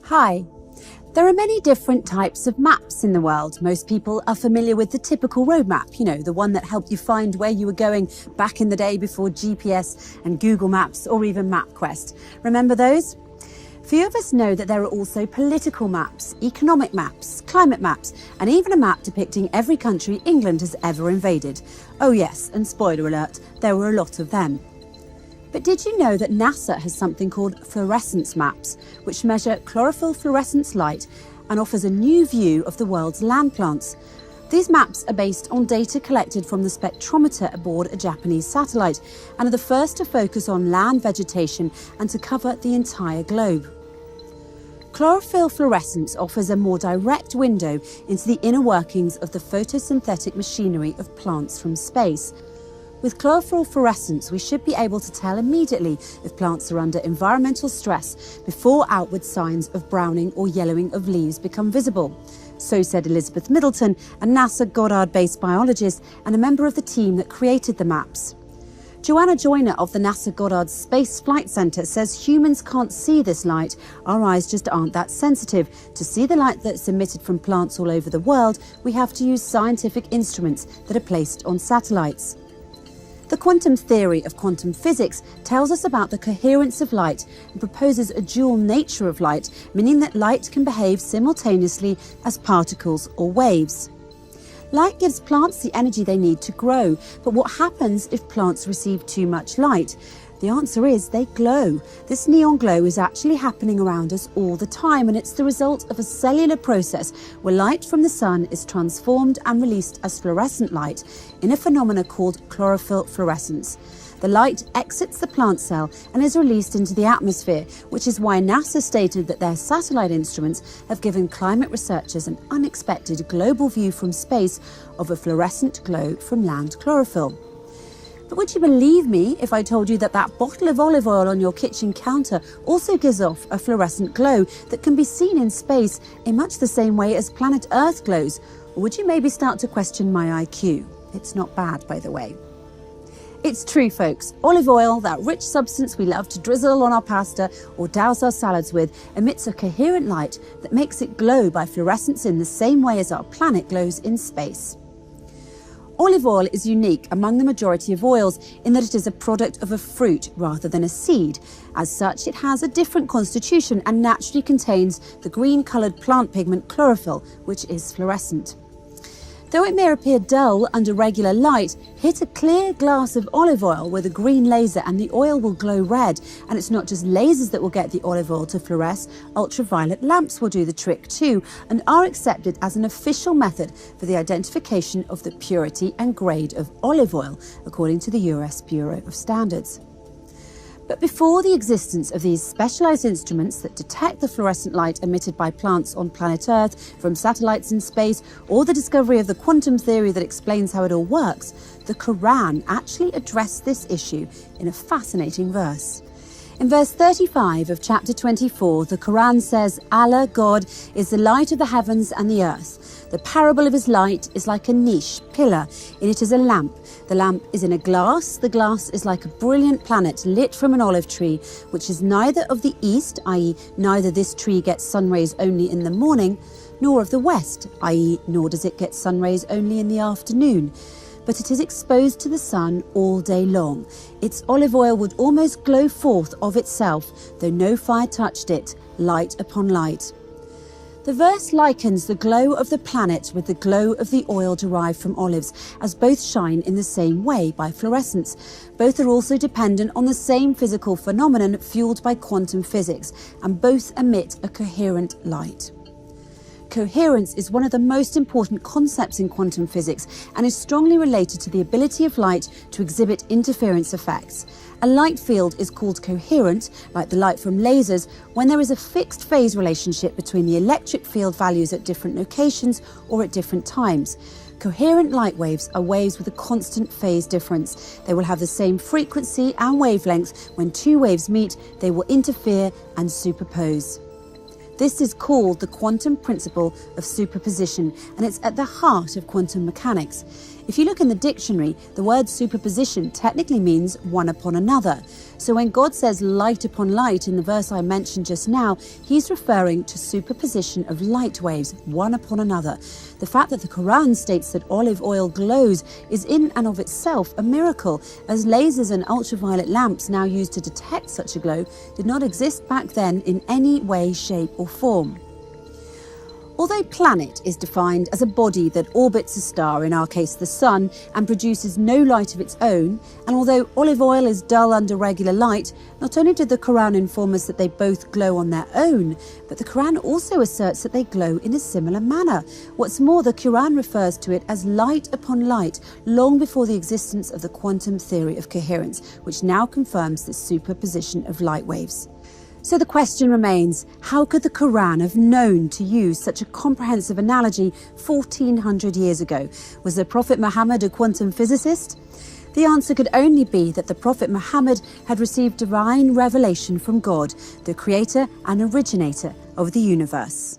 Hi. There are many different types of maps in the world. Most people are familiar with the typical road map, the one that helped you find where you were going back in the day before GPS and Google Maps or even MapQuest. Remember those? Few of us know that there are also political maps, economic maps, climate maps, and even a map depicting every country England has ever invaded. Oh yes, and spoiler alert, there were a lot of them. But did you know that NASA has something called fluorescence maps, which measure chlorophyll fluorescence light and offers a new view of the world's land plants? These maps are based on data collected from the spectrometer aboard a Japanese satellite and are the first to focus on land vegetation and to cover the entire globe. Chlorophyll fluorescence offers a more direct window into the inner workings of the photosynthetic machinery of plants from space. With chlorophyll fluorescence, we should be able to tell immediately if plants are under environmental stress before outward signs of browning or yellowing of leaves become visible. So said Elizabeth Middleton, a NASA Goddard-based biologist and a member of the team that created the maps. Joanna Joyner of the NASA Goddard Space Flight Center says humans can't see this light. Our eyes just aren't that sensitive. To see the light that's emitted from plants all over the world, we have to use scientific instruments that are placed on satellites. The quantum theory of quantum physics tells us about the coherence of light and proposes a dual nature of light, meaning that light can behave simultaneously as particles or waves. Light gives plants the energy they need to grow, but what happens if plants receive too much light? The answer is they glow. This neon glow is actually happening around us all the time, and it's the result of a cellular process where light from the sun is transformed and released as fluorescent light in a phenomenon called chlorophyll fluorescence. The light exits the plant cell and is released into the atmosphere, which is why NASA stated that their satellite instruments have given climate researchers an unexpected global view from space of a fluorescent glow from land chlorophyll. But would you believe me if I told you that bottle of olive oil on your kitchen counter also gives off a fluorescent glow that can be seen in space in much the same way as planet Earth glows? Or would you maybe start to question my IQ? It's not bad, by the way. It's true, folks. Olive oil, that rich substance we love to drizzle on our pasta or douse our salads with, emits a coherent light that makes it glow by fluorescence in the same way as our planet glows in space. Olive oil is unique among the majority of oils in that it is a product of a fruit rather than a seed. As such, it has a different constitution and naturally contains the green-coloured plant pigment chlorophyll, which is fluorescent. Though it may appear dull under regular light, hit a clear glass of olive oil with a green laser and the oil will glow red. And it's not just lasers that will get the olive oil to fluoresce, ultraviolet lamps will do the trick too and are accepted as an official method for the identification of the purity and grade of olive oil, according to the US Bureau of Standards. But before the existence of these specialised instruments that detect the fluorescent light emitted by plants on planet Earth from satellites in space, or the discovery of the quantum theory that explains how it all works, the Quran actually addressed this issue in a fascinating verse. In verse 35 of chapter 24, the Quran says, Allah, God, is the light of the heavens and the earth. The parable of his light is like a niche, pillar. In it is a lamp. The lamp is in a glass. The glass is like a brilliant planet lit from an olive tree, which is neither of the east, i.e. neither this tree gets sun rays only in the morning, nor of the west, i.e. nor does it get sun rays only in the afternoon. But it is exposed to the sun all day long. Its olive oil would almost glow forth of itself, though no fire touched it, light upon light. The verse likens the glow of the planet with the glow of the oil derived from olives, as both shine in the same way by fluorescence. Both are also dependent on the same physical phenomenon fueled by quantum physics, and both emit a coherent light. Coherence is one of the most important concepts in quantum physics and is strongly related to the ability of light to exhibit interference effects. A light field is called coherent, like the light from lasers, when there is a fixed phase relationship between the electric field values at different locations or at different times. Coherent light waves are waves with a constant phase difference. They will have the same frequency and wavelength. When two waves meet, they will interfere and superpose. This is called the quantum principle of superposition, and it's at the heart of quantum mechanics. If you look in the dictionary, the word superposition technically means one upon another. So when God says light upon light in the verse I mentioned just now, he's referring to superposition of light waves, one upon another. The fact that the Quran states that olive oil glows is in and of itself a miracle, as lasers and ultraviolet lamps now used to detect such a glow did not exist back then in any way, shape or form. Although planet is defined as a body that orbits a star, in our case the sun, and produces no light of its own, and although olive oil is dull under regular light, not only did the Quran inform us that they both glow on their own, but the Quran also asserts that they glow in a similar manner. What's more, the Quran refers to it as light upon light, long before the existence of the quantum theory of coherence, which now confirms the superposition of light waves. So the question remains, how could the Quran have known to use such a comprehensive analogy 1400 years ago? Was the Prophet Muhammad a quantum physicist? The answer could only be that the Prophet Muhammad had received divine revelation from God, the creator and originator of the universe.